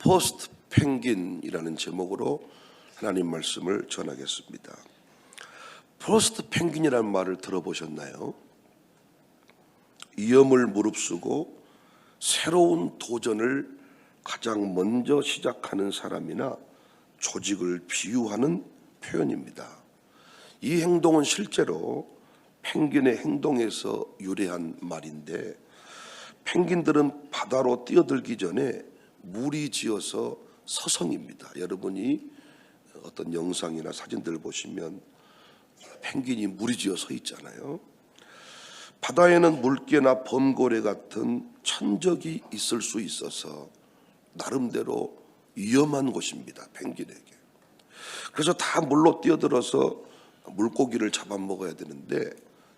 포스트 펭귄이라는 제목으로 하나님 말씀을 전하겠습니다. 포스트 펭귄이라는 말을 들어보셨나요? 위험을 무릅쓰고 새로운 도전을 가장 먼저 시작하는 사람이나 조직을 비유하는 표현입니다. 이 행동은 실제로 펭귄의 행동에서 유래한 말인데, 펭귄들은 바다로 뛰어들기 전에 무리지어서 서성입니다. 여러분이 어떤 영상이나 사진들을 보시면 펭귄이 무리지어 서 있잖아요. 바다에는 물개나 범고래 같은 천적이 있을 수 있어서 나름대로 위험한 곳입니다, 펭귄에게. 그래서 다 물로 뛰어들어서 물고기를 잡아먹어야 되는데,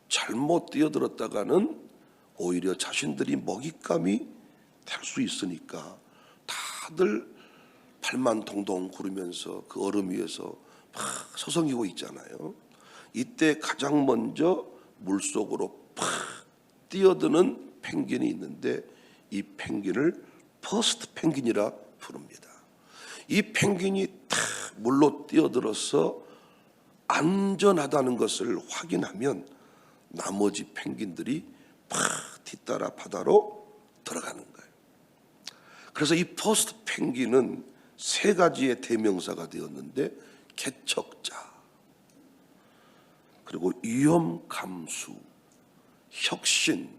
잘못 뛰어들었다가는 오히려 자신들이 먹잇감이 될 수 있으니까 다들 발만 동동 구르면서 그 얼음 위에서 막 서성이고 있잖아요. 이때 가장 먼저 물속으로 팍 뛰어드는 펭귄이 있는데, 이 펭귄을 퍼스트 펭귄이라 부릅니다. 이 펭귄이 탁 물로 뛰어들어서 안전하다는 것을 확인하면 나머지 펭귄들이 팍 뒤따라 바다로 들어가는 거예요. 그래서 이 퍼스트 펭귄은 세 가지의 대명사가 되었는데, 개척자, 그리고 위험 감수, 혁신,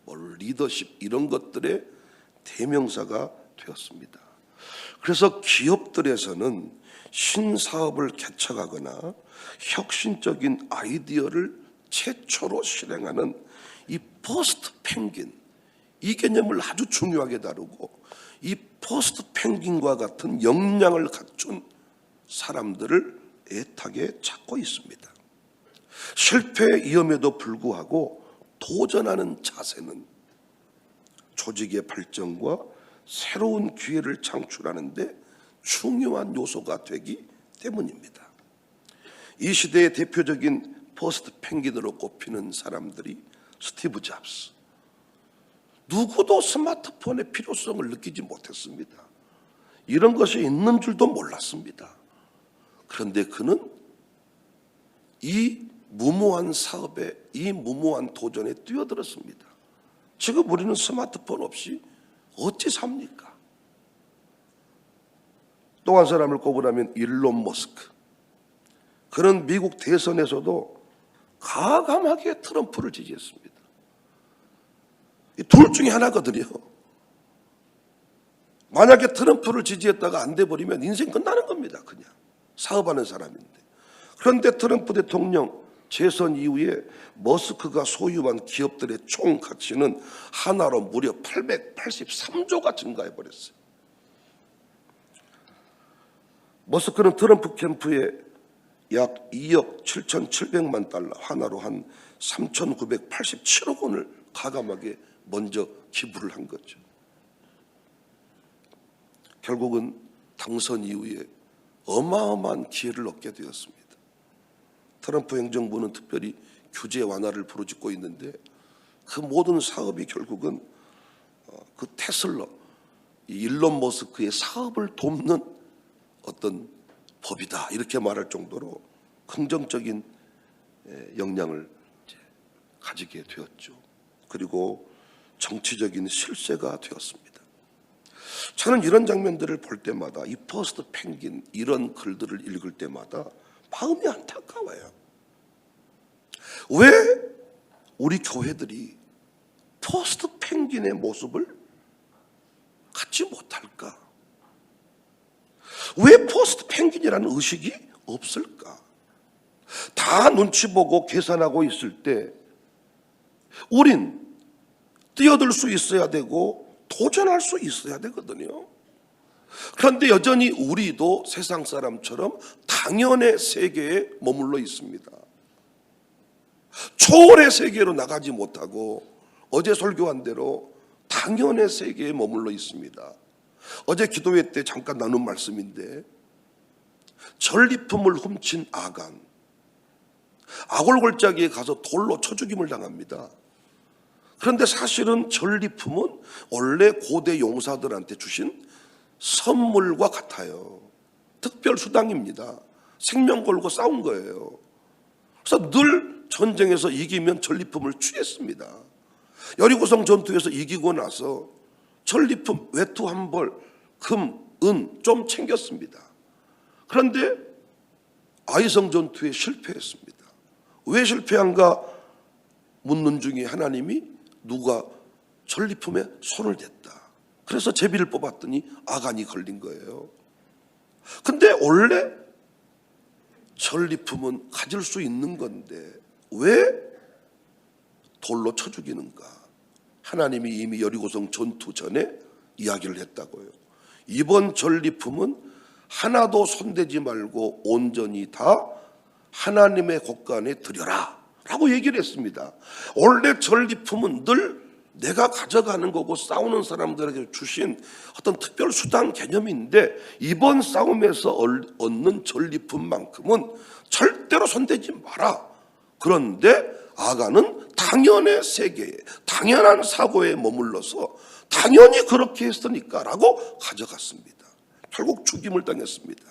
리더십, 이런 것들의 대명사가 되었습니다. 그래서 기업들에서는 신사업을 개척하거나 혁신적인 아이디어를 최초로 실행하는 이 퍼스트 펭귄, 이 개념을 아주 중요하게 다루고, 이 퍼스트 펭귄과 같은 역량을 갖춘 사람들을 애타게 찾고 있습니다. 실패 위험에도 불구하고 도전하는 자세는 조직의 발전과 새로운 기회를 창출하는 데 중요한 요소가 되기 때문입니다. 이 시대의 대표적인 퍼스트 펭귄으로 꼽히는 사람들이 스티브 잡스. 누구도 스마트폰의 필요성을 느끼지 못했습니다. 이런 것이 있는 줄도 몰랐습니다. 그런데 그는 이 무모한 사업에, 이 무모한 도전에 뛰어들었습니다. 지금 우리는 스마트폰 없이 어찌 삽니까? 또 한 사람을 꼽으라면 일론 머스크. 그는 미국 대선에서도 과감하게 트럼프를 지지했습니다. 둘 중에 하나거든요. 만약에 트럼프를 지지했다가 안 돼버리면 인생 끝나는 겁니다. 그냥 사업하는 사람인데. 그런데 트럼프 대통령 재선 이후에 머스크가 소유한 기업들의 총 가치는 하나로 무려 883조가 증가해버렸어요. 머스크는 트럼프 캠프에 약 2억 7,700만 달러, 하나로 한 3,987억 원을 과감하게 먼저 기부를 한 거죠. 결국은 당선 이후에 어마어마한 기회를 얻게 되었습니다. 트럼프 행정부는 특별히 규제 완화를 부르짖고 있는데, 그 모든 사업이 결국은 그 테슬라, 일론 머스크의 사업을 돕는 어떤 법이다, 이렇게 말할 정도로 긍정적인 영향을 가지게 되었죠. 그리고 정치적인 실세가 되었습니다. 저는 이런 장면들을 볼 때마다, 이 퍼스트 펭귄 이런 글들을 읽을 때마다 마음이 안타까워요. 왜 우리 교회들이 퍼스트 펭귄의 모습을 갖지 못할까? 왜 퍼스트 펭귄이라는 의식이 없을까? 다 눈치 보고 계산하고 있을 때 우린 뛰어들 수 있어야 되고 도전할 수 있어야 되거든요. 그런데 여전히 우리도 세상 사람처럼 당연의 세계에 머물러 있습니다. 초월의 세계로 나가지 못하고 어제 설교한 대로 당연의 세계에 머물러 있습니다. 어제 기도회 때 잠깐 나눈 말씀인데, 전리품을 훔친 아간, 아골골짜기에 가서 돌로 쳐 죽임을 당합니다. 그런데 사실은 전리품은 원래 고대 용사들한테 주신 선물과 같아요. 특별수당입니다. 생명 걸고 싸운 거예요. 그래서 늘 전쟁에서 이기면 전리품을 취했습니다. 여리고성 전투에서 이기고 나서 전리품 외투 한 벌, 금, 은 좀 챙겼습니다. 그런데 아이성 전투에 실패했습니다. 왜 실패한가 묻는 중에 하나님이 누가 전리품에 손을 댔다. 그래서 제비를 뽑았더니 아간이 걸린 거예요. 근데 원래 전리품은 가질 수 있는 건데 왜 돌로 쳐 죽이는가? 하나님이 이미 여리고성 전투 전에 이야기를 했다고요. 이번 전리품은 하나도 손대지 말고 온전히 다 하나님의 곳간에 드려라 라고 얘기를 했습니다. 원래 전리품은 늘 내가 가져가는 거고 싸우는 사람들에게 주신 어떤 특별 수단 개념인데 이번 싸움에서 얻는 전리품만큼은 절대로 손대지 마라. 그런데 아간은 당연의 세계에, 당연한 사고에 머물러서 당연히 그렇게 했으니까 라고 가져갔습니다. 결국 죽임을 당했습니다.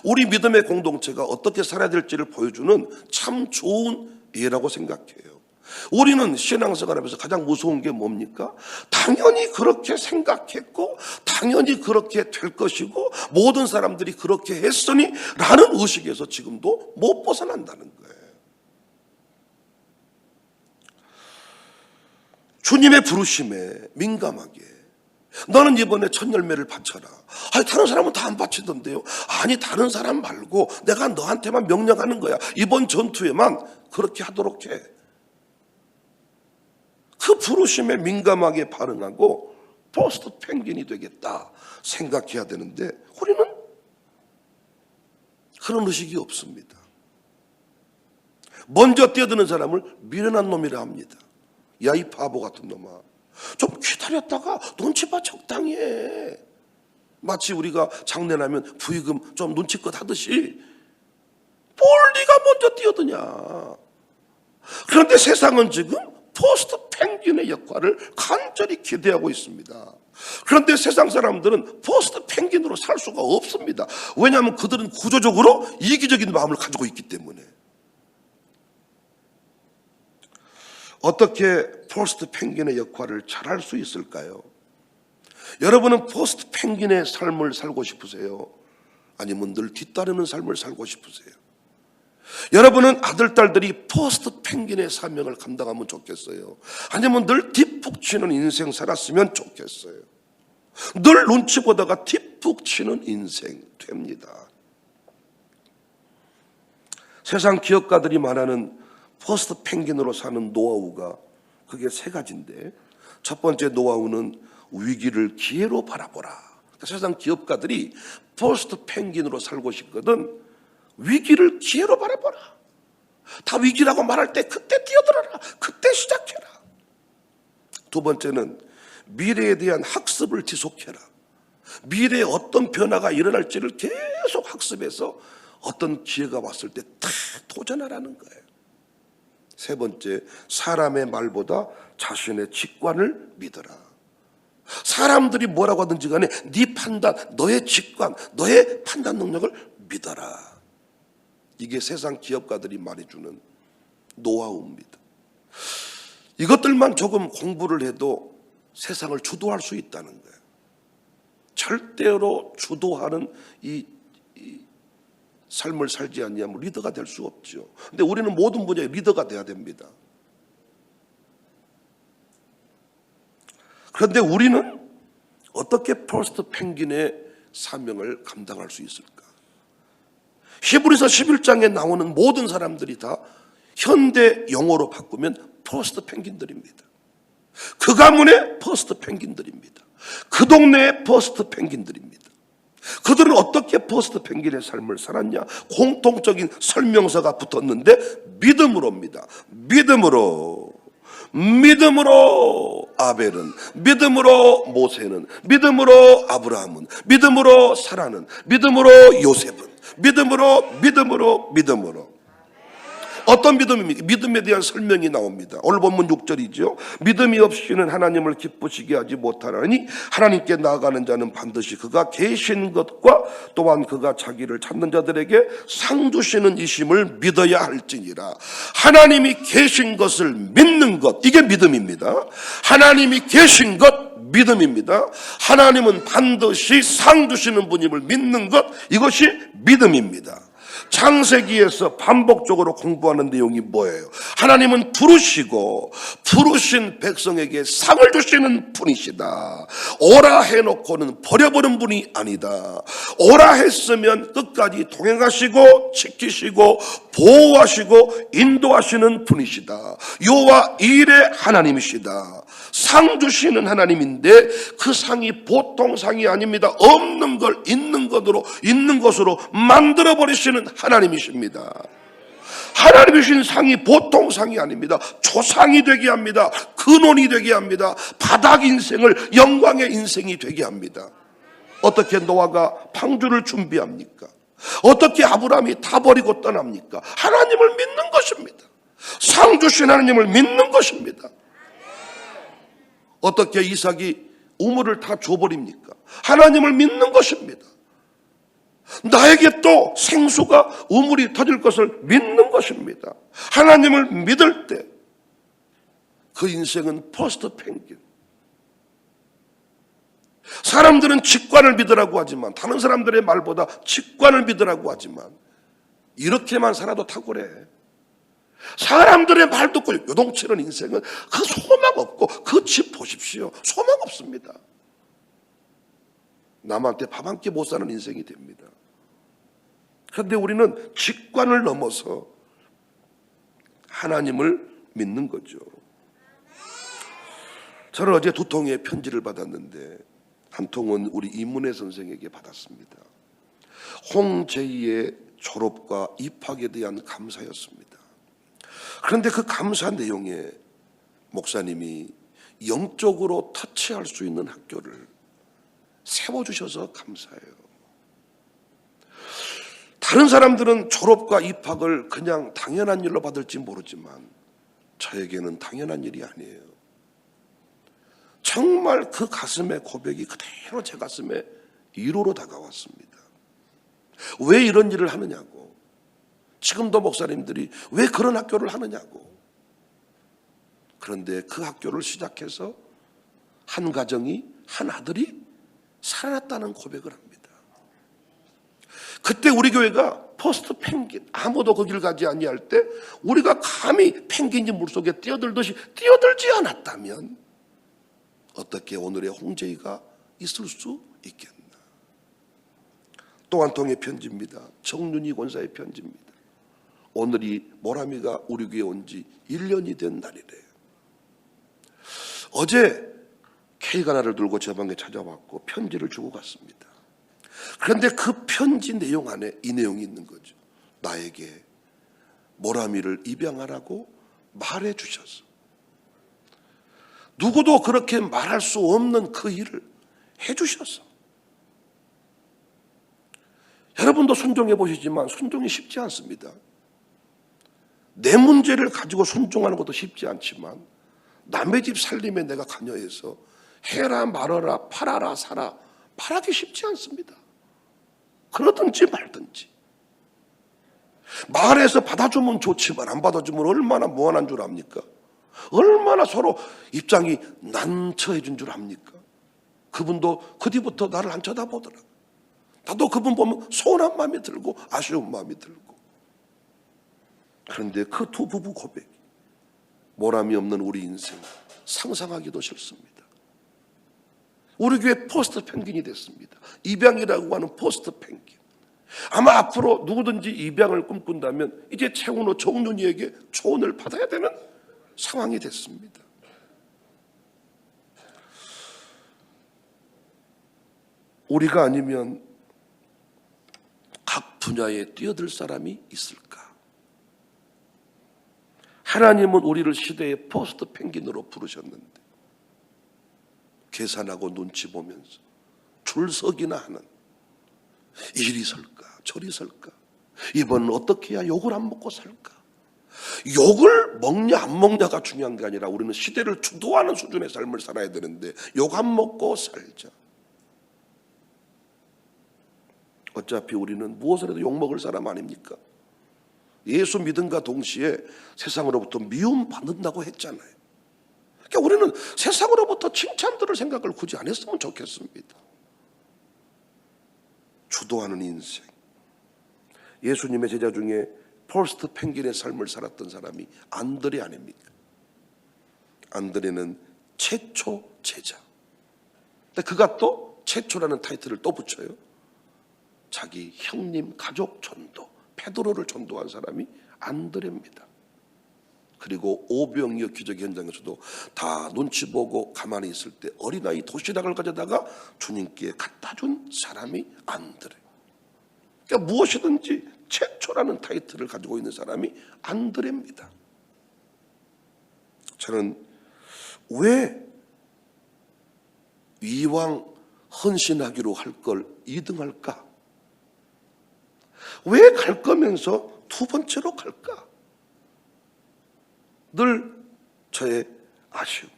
우리 믿음의 공동체가 어떻게 살아야 될지를 보여주는 참 좋은 예라고 생각해요. 우리는 신앙생활하면서 가장 무서운 게 뭡니까? 당연히 그렇게 생각했고 당연히 그렇게 될 것이고 모든 사람들이 그렇게 했으니 라는 의식에서 지금도 못 벗어난다는 거예요. 주님의 부르심에 민감하게 너는 이번에 첫 열매를 바쳐라. 아니 다른 사람은 다 안 바치던데요. 아니 다른 사람 말고 내가 너한테만 명령하는 거야. 이번 전투에만 그렇게 하도록 해. 그 부르심에 민감하게 반응하고 포스트 펭귄이 되겠다 생각해야 되는데 우리는 그런 의식이 없습니다. 먼저 뛰어드는 사람을 미련한 놈이라 합니다. 야 이 바보 같은 놈아, 좀 기다렸다가 눈치 봐 적당히 해. 마치 우리가 장례나면 부의금 좀 눈치껏 하듯이 뭘 네가 먼저 뛰어드냐. 그런데 세상은 지금 포스트 펭귄의 역할을 간절히 기대하고 있습니다. 그런데 세상 사람들은 포스트 펭귄으로 살 수가 없습니다. 왜냐하면 그들은 구조적으로 이기적인 마음을 가지고 있기 때문에. 어떻게 포스트 펭귄의 역할을 잘할 수 있을까요? 여러분은 포스트 펭귄의 삶을 살고 싶으세요? 아니면 늘 뒤따르는 삶을 살고 싶으세요? 여러분은 아들, 딸들이 포스트 펭귄의 사명을 감당하면 좋겠어요? 아니면 늘 뒷북 치는 인생 살았으면 좋겠어요? 늘 눈치 보다가 뒷북 치는 인생 됩니다. 세상 기업가들이 말하는 포스트 펭귄으로 사는 노하우가 그게 세 가지인데, 첫 번째 노하우는 위기를 기회로 바라보라. 그러니까 세상 기업가들이 포스트 펭귄으로 살고 싶거든. 위기를 기회로 바라보라. 다 위기라고 말할 때 그때 뛰어들어라. 그때 시작해라. 두 번째는 미래에 대한 학습을 지속해라. 미래에 어떤 변화가 일어날지를 계속 학습해서 어떤 기회가 왔을 때 다 도전하라는 거예요. 세 번째, 사람의 말보다 자신의 직관을 믿어라. 사람들이 뭐라고 하든지 간에 네 판단, 너의 직관, 너의 판단 능력을 믿어라. 이게 세상 기업가들이 말해주는 노하우입니다. 이것들만 조금 공부를 해도 세상을 주도할 수 있다는 거예요. 절대로 주도하는 이 삶을 살지 않냐면 리더가 될 수 없죠. 근데 우리는 모든 분야에 리더가 돼야 됩니다. 그런데 우리는 어떻게 포스트 펭귄의 사명을 감당할 수 있을까? 히브리서 11장에 나오는 모든 사람들이 다 현대 영어로 바꾸면 포스트 펭귄들입니다. 그 가문의 포스트 펭귄들입니다. 그 동네의 포스트 펭귄들입니다. 그들은 어떻게 포스트 펭귄의 삶을 살았냐? 공통적인 설명서가 붙었는데 믿음으로입니다. 믿음으로 아벨은, 믿음으로 모세는, 믿음으로 아브라함은, 믿음으로 사라는, 믿음으로 요셉은, 믿음으로 어떤 믿음입니까? 믿음에 대한 설명이 나옵니다. 오늘 본문 6절이죠. 믿음이 없이는 하나님을 기쁘시게 하지 못하나니 하나님께 나아가는 자는 반드시 그가 계신 것과 또한 그가 자기를 찾는 자들에게 상 주시는 이심을 믿어야 할지니라. 하나님이 계신 것을 믿는 것, 이게 믿음입니다. 하나님이 계신 것, 믿음입니다. 하나님은 반드시 상 주시는 분임을 믿는 것, 이것이 믿음입니다. 창세기에서 반복적으로 공부하는 내용이 뭐예요? 하나님은 부르시고 부르신 백성에게 상을 주시는 분이시다. 오라 해놓고는 버려버린 분이 아니다. 오라 했으면 끝까지 동행하시고 지키시고 보호하시고 인도하시는 분이시다. 여호와 일의 하나님이시다. 상 주시는 하나님인데 그 상이 보통 상이 아닙니다. 없는 걸 있는 것으로 만들어 버리시는 하나님이십니다. 하나님이 주신 상이 보통 상이 아닙니다. 초상이 되게 합니다. 근원이 되게 합니다. 바닥 인생을 영광의 인생이 되게 합니다. 어떻게 노아가 방주를 준비합니까? 어떻게 아브라함이 다 버리고 떠납니까? 하나님을 믿는 것입니다. 상 주신 하나님을 믿는 것입니다. 어떻게 이삭이 우물을 다 줘버립니까? 하나님을 믿는 것입니다. 나에게 또 생수가 우물이 터질 것을 믿는 것입니다. 하나님을 믿을 때 그 인생은 포스트 펭귄. 사람들은 직관을 믿으라고 하지만, 다른 사람들의 말보다 직관을 믿으라고 하지만 이렇게만 살아도 탁월해. 사람들의 말 듣고 요동치는 인생은 그 소망 없고 그 집 보십시오. 소망 없습니다. 남한테 밥 한 끼 못 사는 인생이 됩니다. 그런데 우리는 직관을 넘어서 하나님을 믿는 거죠. 저는 어제 2통의 편지를 받았는데 한 통은 우리 이문혜 선생에게 받았습니다. 홍-제2의 졸업과 입학에 대한 감사였습니다. 그런데 그 감사 내용에 목사님이 영적으로 터치할 수 있는 학교를 세워주셔서 감사해요. 다른 사람들은 졸업과 입학을 그냥 당연한 일로 받을지 모르지만 저에게는 당연한 일이 아니에요. 정말 그 가슴의 고백이 그대로 제 가슴에 위로로 다가왔습니다. 왜 이런 일을 하느냐고. 지금도 목사님들이 왜 그런 학교를 하느냐고. 그런데 그 학교를 시작해서 한 가정이, 한 아들이 살아났다는 고백을 합니다. 그때 우리 교회가 포스트 펭귄, 아무도 그 길 가지 아니할 때 우리가 감히 펭귄이 물속에 뛰어들듯이 뛰어들지 않았다면 어떻게 오늘의 홍제이가 있을 수 있겠나. 또 한 통의 편지입니다. 정윤희 권사의 편지입니다. 오늘이 모라미가 우리 교회에 온 지 1년이 된 날이래요. 어제 케이크 하나를 들고 제 방에 찾아왔고 편지를 주고 갔습니다. 그런데 그 편지 내용 안에 이 내용이 있는 거죠. 나에게 모라미를 입양하라고 말해 주셔서 누구도 그렇게 말할 수 없는 그 일을 해 주셔서 여러분도 순종해 보시지만 순종이 쉽지 않습니다. 내 문제를 가지고 순종하는 것도 쉽지 않지만 남의 집 살림에 내가 관여해서 해라 말아라 팔아라 사라 말하기 쉽지 않습니다. 그러든지 말든지. 말해서 받아주면 좋지만 안 받아주면 얼마나 무한한 줄 압니까? 얼마나 서로 입장이 난처해 준 줄 압니까? 그분도 그 뒤부터 나를 안 쳐다보더라고요. 나도 그분 보면 서운한 마음이 들고 아쉬운 마음이 들고. 그런데 그 두 부부 고백이 보람이 없는 우리 인생 상상하기도 싫습니다. 우리 교회 포스트 펭귄이 됐습니다. 입양이라고 하는 포스트 펭귄. 아마 앞으로 누구든지 입양을 꿈꾼다면 이제 최은호 정윤이에게 조언을 받아야 되는 상황이 됐습니다. 우리가 아니면 각 분야에 뛰어들 사람이 있을까? 하나님은 우리를 시대의 포스트 펭귄으로 부르셨는데 계산하고 눈치 보면서 줄서기나 하는 이리 설까 저리 설까 이번은 어떻게 해야 욕을 안 먹고 살까 욕을 먹냐 안 먹냐가 중요한 게 아니라 우리는 시대를 주도하는 수준의 삶을 살아야 되는데 욕 안 먹고 살자. 어차피 우리는 무엇을 해도 욕 먹을 사람 아닙니까? 예수 믿음과 동시에 세상으로부터 미움 받는다고 했잖아요. 그러니까 우리는 세상으로부터 칭찬 들을 생각을 굳이 안 했으면 좋겠습니다. 주도하는 인생. 예수님의 제자 중에 폴스트 펭귄의 삶을 살았던 사람이 안드레 아닙니까? 안드레는 최초 제자. 근데 그가 또 최초라는 타이틀을 또 붙여요. 자기 형님 가족 전도, 페드로를 전도한 사람이 안드레입니다. 그리고 오병이어 기적 현장에서도 다 눈치 보고 가만히 있을 때 어린아이 도시락을 가져다가 주님께 갖다 준 사람이 안드레. 그러니까 무엇이든지 최초라는 타이틀을 가지고 있는 사람이 안드레입니다. 저는 왜 이왕 헌신하기로 할 걸 2등할까? 왜 갈 거면서 두 번째로 갈까? 늘 저의 아쉬움.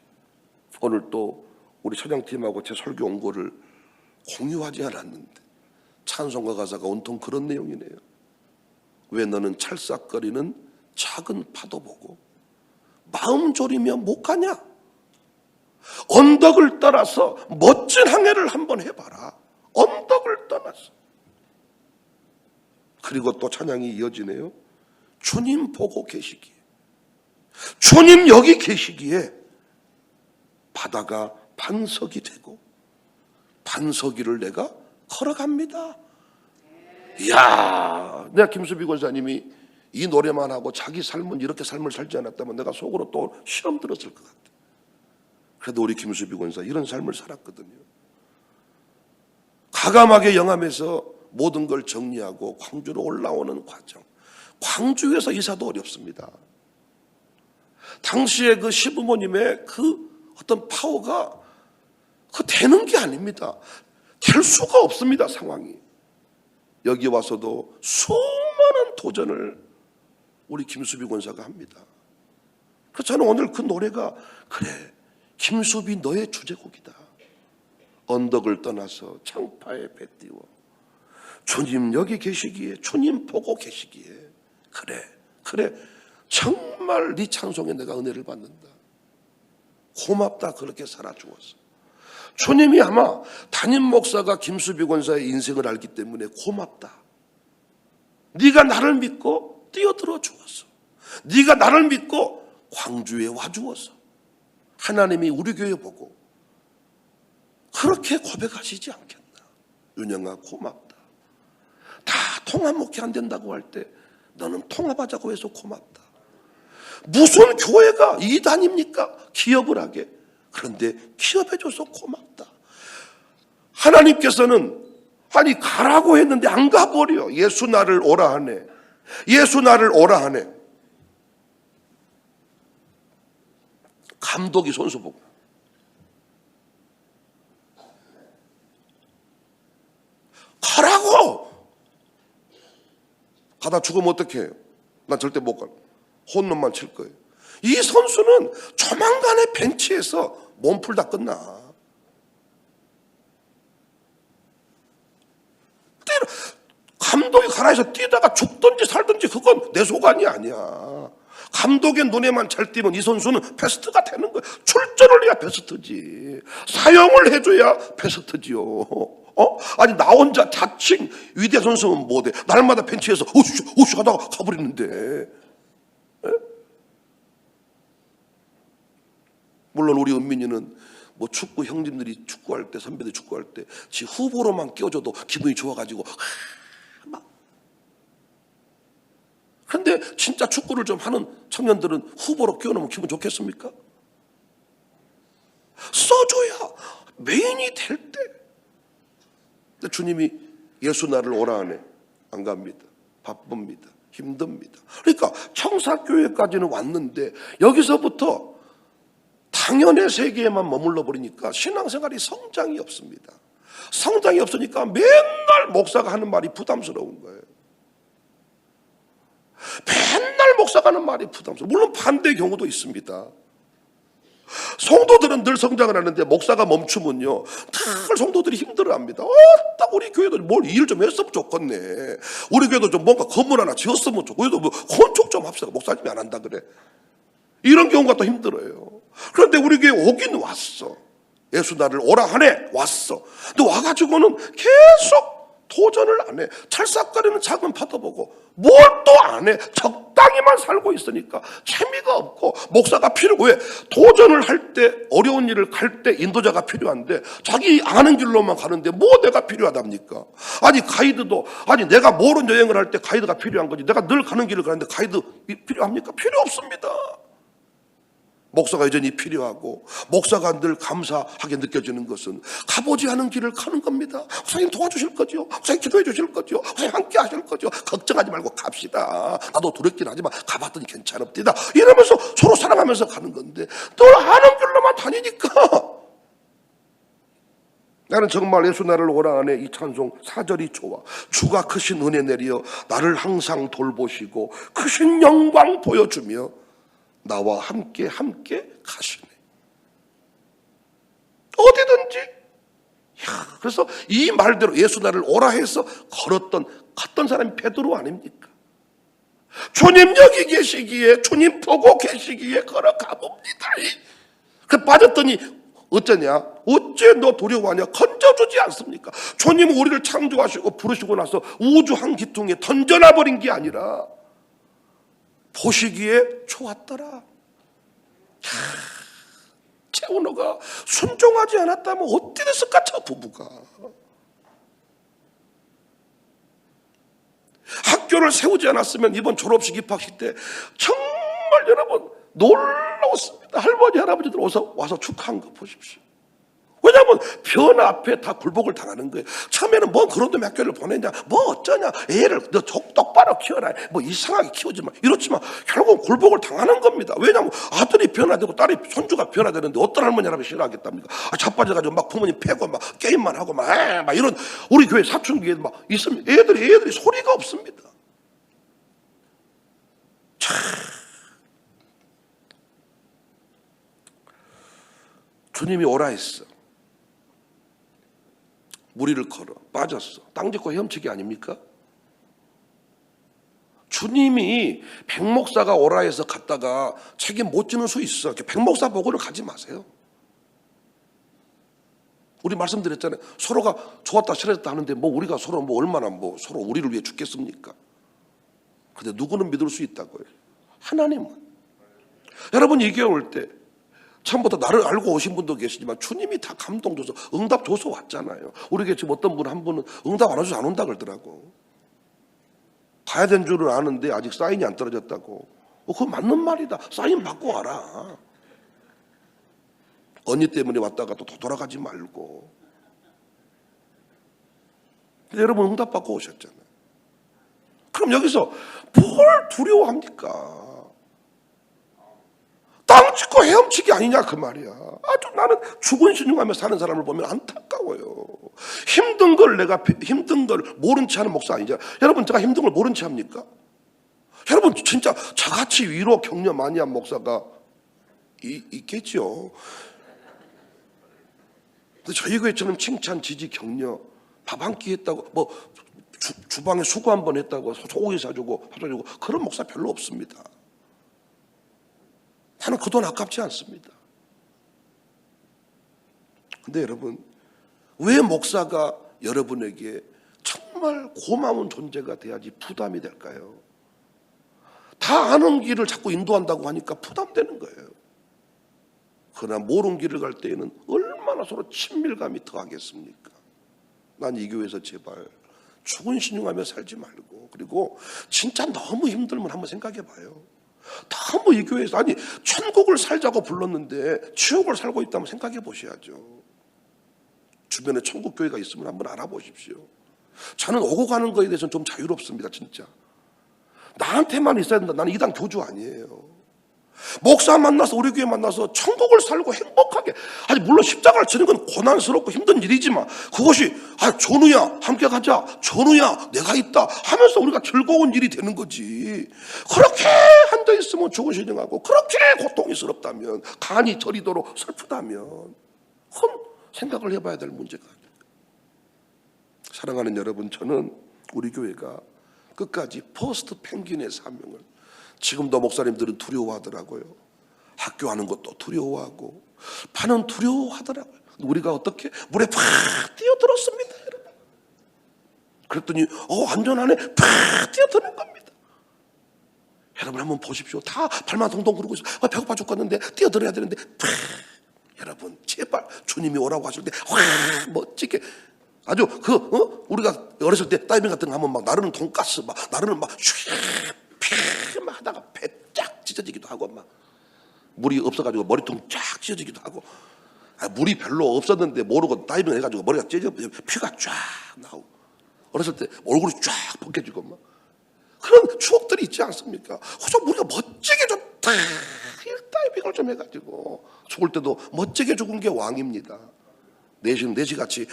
오늘 또 우리 찬양팀하고 제 설교 원고를 공유하지 않았는데 찬송가 가사가 온통 그런 내용이네요. 왜 너는 찰싹거리는 작은 파도 보고 마음 졸이며 못 가냐? 언덕을 따라서 멋진 항해를 한번 해봐라. 언덕을 떠나서. 그리고 또 찬양이 이어지네요. 주님 보고 계시기에, 주님 여기 계시기에 바다가 반석이 되고 반석이를 내가 걸어갑니다. 이야, 내가 김수비 권사님이 이 노래만 하고 자기 삶은 이렇게 삶을 살지 않았다면 내가 속으로 또 시험 들었을 것 같아. 그래도 우리 김수비 권사 이런 삶을 살았거든요. 가감하게 영암에서 모든 걸 정리하고 광주로 올라오는 과정. 광주에서 이사도 어렵습니다. 당시에 그 시부모님의 그 어떤 파워가 그 되는 게 아닙니다. 될 수가 없습니다, 상황이. 여기 와서도 수많은 도전을 우리 김수비 권사가 합니다. 그래서 저는 오늘 그 노래가 그래, 김수비 너의 주제곡이다. 언덕을 떠나서 창파에 배 띄워 주님 여기 계시기에, 주님 보고 계시기에, 그래 정말 네 찬송에 내가 은혜를 받는다. 고맙다. 그렇게 살아주어서. 주님이 아마 담임 목사가 김수비 권사의 인생을 알기 때문에 고맙다. 네가 나를 믿고 뛰어들어 주었어. 네가 나를 믿고 광주에 와주어서 하나님이 우리 교회 보고 그렇게 고백하시지 않겠나. 윤영아 고맙다. 다 통합 목회 안 된다고 할 때 너는 통합하자고 해서 고맙다. 무슨 교회가 이단입니까? 기업을 하게. 그런데 기업해줘서 고맙다. 하나님께서는 아니 가라고 했는데 안 가버려. 예수 나를 오라 하네. 예수 나를 오라 하네. 감독이 손수 보고 가라고. 가다 죽으면 어떡해 해요? 난 절대 못 가. 혼놈만 칠 거예요. 이 선수는 조만간에 벤치에서 몸풀 다 끝나. 감독이 가라 해서 뛰다가 죽든지 살든지 그건 내 소관이 아니야. 감독의 눈에만 잘 띄면 이 선수는 베스트가 되는 거야. 출전을 해야 베스트지. 사용을 해줘야 베스트지요. 아니 나 혼자 자칭 위대 선수는 못해. 날마다 벤치에서 오슈 하다가 가버리는데. 물론 우리 은민이는 뭐 축구 형님들이 축구할 때, 선배들 축구할 때 지 후보로만 끼워줘도 기분이 좋아가지고 막. 그런데 진짜 축구를 좀 하는 청년들은 후보로 끼워놓으면 기분 좋겠습니까? 써줘야 메인이 될 때. 근데 주님이 예수 나를 오라 하네. 안 갑니다. 바쁩니다. 힘듭니다. 그러니까 청사교회까지는 왔는데 여기서부터 당연의 세계에만 머물러 버리니까 신앙생활이 성장이 없습니다. 성장이 없으니까 맨날 목사가 하는 말이 부담스러운 거예요. 맨날 목사가 하는 말이 부담스러워. 물론 반대 경우도 있습니다. 성도들은 늘 성장을 하는데 목사가 멈추면요 늘 성도들이 힘들어합니다. 딱 우리 교회도 뭘 일을 좀 했으면 좋겠네. 우리 교회도 좀 뭔가 건물 하나 지었으면 좋고, 우리도 뭐 건축 좀 합시다. 목사님이 안 한다 그래. 이런 경우가 또 힘들어요. 그런데 우리 교회 오긴 왔어. 예수 나를 오라 하네. 왔어. 근데 와가지고는 계속 도전을 안 해. 찰싹거리는 작은 받아보고 뭘 또 안 해. 적당히만 살고 있으니까 재미가 없고, 목사가 필요고. 왜? 도전을 할 때, 어려운 일을 갈 때 인도자가 필요한데 자기 아는 길로만 가는데 뭐 내가 필요하답니까? 아니 가이드도, 아니 내가 모르는 여행을 할 때 가이드가 필요한 거지, 내가 늘 가는 길을 가는데 가이드 필요합니까? 필요 없습니다. 목사가 여전히 필요하고, 목사가 늘 감사하게 느껴지는 것은 가보지 않은 길을 가는 겁니다. 목사님 도와주실 거죠? 목사님 기도해 주실 거죠? 목사님 함께 하실 거죠? 걱정하지 말고 갑시다. 나도 두렵긴 하지만 가봤더니 괜찮읍니다. 이러면서 서로 사랑하면서 가는 건데 늘 아는 길로만 다니니까. 나는 정말 예수 나를 오라 하네 이 찬송 4절이 좋아. 주가 크신 은혜 내려 나를 항상 돌보시고 크신 영광 보여주며 나와 함께 가시네. 어디든지. 그래서 이 말대로 예수 나를 오라 해서 갔던 사람이 베드로 아닙니까? 주님 여기 계시기에, 주님 보고 계시기에 걸어가 봅니다. 그 빠졌더니 어쩌냐? 어째 너 두려워하냐? 건져주지 않습니까? 주님은 우리를 창조하시고 부르시고 나서 우주 한 기퉁에 던져놔버린 게 아니라 보시기에 좋았더라. 채원호가 순종하지 않았다면 어떻게 됐을까? 저 부부가 학교를 세우지 않았으면 이번 졸업식 입학식 때 정말 여러분 놀라웠습니다. 할머니 할아버지들 와서 축하한 거 보십시오. 왜냐하면 변 앞에 다 굴복을 당하는 거예요. 처음에는 뭐 그런 놈의 학교를 보내냐, 뭐 어쩌냐, 애를 너 똑바로 키워라, 뭐 이상하게 키우지 마, 이렇지만 결국은 굴복을 당하는 겁니다. 왜냐하면 아들이 변화되고 딸이 손주가 변화되는데 어떤 할머니 할아버지 싫어하겠답니까? 자빠져가지고 막 부모님 패고 막 게임만 하고 막 이런 우리 교회 사춘기에 막 있으면 애들이 소리가 없습니다. 참. 주님이 오라 했어. 무리를 걸어 빠졌어. 땅 짚고 헤엄치기 아닙니까? 주님이 백목사가 오라 해서 갔다가 책임 못 지는 수 있어. 백목사 보고를 가지 마세요. 우리 말씀드렸잖아요. 서로가 좋았다 싫었다 하는데 뭐 우리가 서로 뭐 얼마나 뭐 서로 우리를 위해 죽겠습니까? 근데 누구는 믿을 수 있다고요? 하나님은. 여러분 이 교회 올 때 처음부터 나를 알고 오신 분도 계시지만 주님이 다 감동 줘서 응답 줘서 왔잖아요. 우리에게 지금 어떤 분 한 분은 응답 안 와줘서 안 온다 그러더라고. 가야 되는 줄은 아는데 아직 사인이 안 떨어졌다고. 그거 맞는 말이다. 사인 받고 와라. 언니 때문에 왔다가 또 돌아가지 말고. 근데 여러분 응답 받고 오셨잖아요. 그럼 여기서 뭘 두려워합니까? 땅 짚고 헤엄치기 아니냐 그 말이야. 아주 나는 죽은 신용하며 사는 사람을 보면 안타까워요. 힘든 걸 모른 채 하는 목사 아니잖아. 여러분 제가 힘든 걸 모른 채 합니까? 여러분 진짜 저같이 위로 격려 많이 한 목사가 있겠죠. 근데 저희 교회처럼 칭찬, 지지, 격려, 밥 한 끼 했다고 뭐 주방에 수고 한 번 했다고 소고기 사주고 그런 목사 별로 없습니다. 나는 그 돈 아깝지 않습니다. 근데 여러분 왜 목사가 여러분에게 정말 고마운 존재가 돼야지 부담이 될까요? 다 아는 길을 자꾸 인도한다고 하니까 부담되는 거예요. 그러나 모르는 길을 갈 때에는 얼마나 서로 친밀감이 더하겠습니까? 난 이 교회에서 제발 죽은 신용하며 살지 말고, 그리고 진짜 너무 힘들면 한번 생각해 봐요. 너무 이 교회에서 아니 천국을 살자고 불렀는데 지옥을 살고 있다면 생각해 보셔야죠. 주변에 천국 교회가 있으면 한번 알아보십시오. 저는 오고 가는 거에 대해서는 좀 자유롭습니다. 진짜 나한테만 있어야 된다. 나는 이단 교주 아니에요. 목사 만나서 우리 교회 만나서 천국을 살고 행복하게, 아니 물론 십자가를 지는 건 고난스럽고 힘든 일이지만 그것이 전우야 함께 가자, 전우야 내가 있다 하면서 우리가 즐거운 일이 되는 거지. 그렇게 앉아 있으면 죽으시능하고 그렇게 고통스럽다면, 간이 저리도록 슬프다면 그건 생각을 해봐야 될 문제가 아닙니다. 사랑하는 여러분, 저는 우리 교회가 끝까지 포스트 펭귄의 사명을, 지금도 목사님들은 두려워하더라고요. 학교 하는 것도 두려워하고 반은 두려워하더라고요. 우리가 어떻게 물에 팍 뛰어들었습니다, 여러분. 그랬더니 안전하네, 팍 뛰어드는 겁니다. 여러분 한번 보십시오. 다 발만 동동 그러고 있어요. 배고파 죽겠는데 뛰어들어야 되는데 팍. 여러분 제발 주님이 오라고 하실 때 확 멋지게 아주 우리가 어렸을 때 다이빙 같은 거 하면 막 나르는 돈가스 막 나르는 막 슉 하다가 배 쫙 찢어지기도 하고 막 물이 없어가지고 머리통 쫙 찢어지기도 하고, 물이 별로 없었는데 모르고 다이빙 해가지고 머리가 찢어 피가 쫙 나오고 어렸을 때 얼굴이 쫙 벗겨지고 막 그런 추억들이 있지 않습니까? 좀 우리가 멋지게 좀 다이빙을 좀 해가지고 죽을 때도 멋지게 죽은 게 왕입니다. 내시같이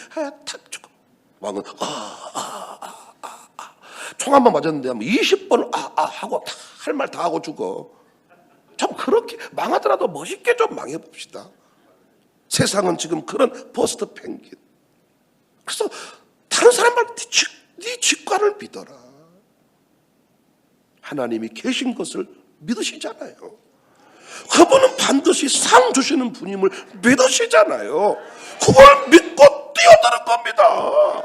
탁 죽어. 왕은 총 한 번 맞았는데 20번 하고 할 말 다 하고 죽어. 참 그렇게 망하더라도 멋있게 좀 망해봅시다. 세상은 지금 그런 포스트 펭귄. 그래서 다른 사람 말 네 직관을 믿어라. 하나님이 계신 것을 믿으시잖아요. 그분은 반드시 상 주시는 분임을 믿으시잖아요. 그걸 믿고 뛰어드는 겁니다.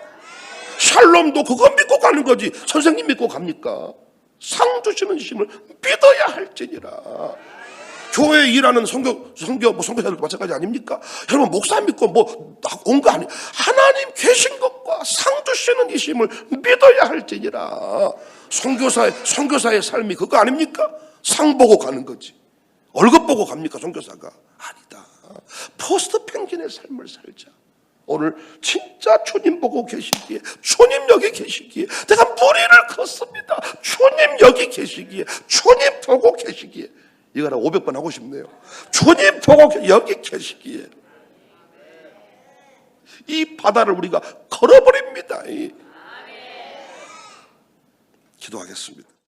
샬롬도 그거 믿고 가는 거지. 선생님 믿고 갑니까? 상 주시는 신을 믿어야 할지니라. 교회에 일하는 선교사들도 마찬가지 아닙니까? 여러분 목사 믿고 온 거 아니. 하나님 계신 것과 상 주시는 이 신을 믿어야 할지니라. 선교사의 삶이 그거 아닙니까? 상 보고 가는 거지. 월급 보고 갑니까 선교사가? 아니다. 포스트 펭귄의 삶을 살자. 오늘 진짜 주님 보고 계시기에, 주님 여기 계시기에 내가 무리를 걷습니다. 주님 여기 계시기에, 주님 보고 계시기에. 이거를 500번 하고 싶네요. 주님 보고 여기 계시기에 이 바다를 우리가 걸어버립니다. 기도하겠습니다.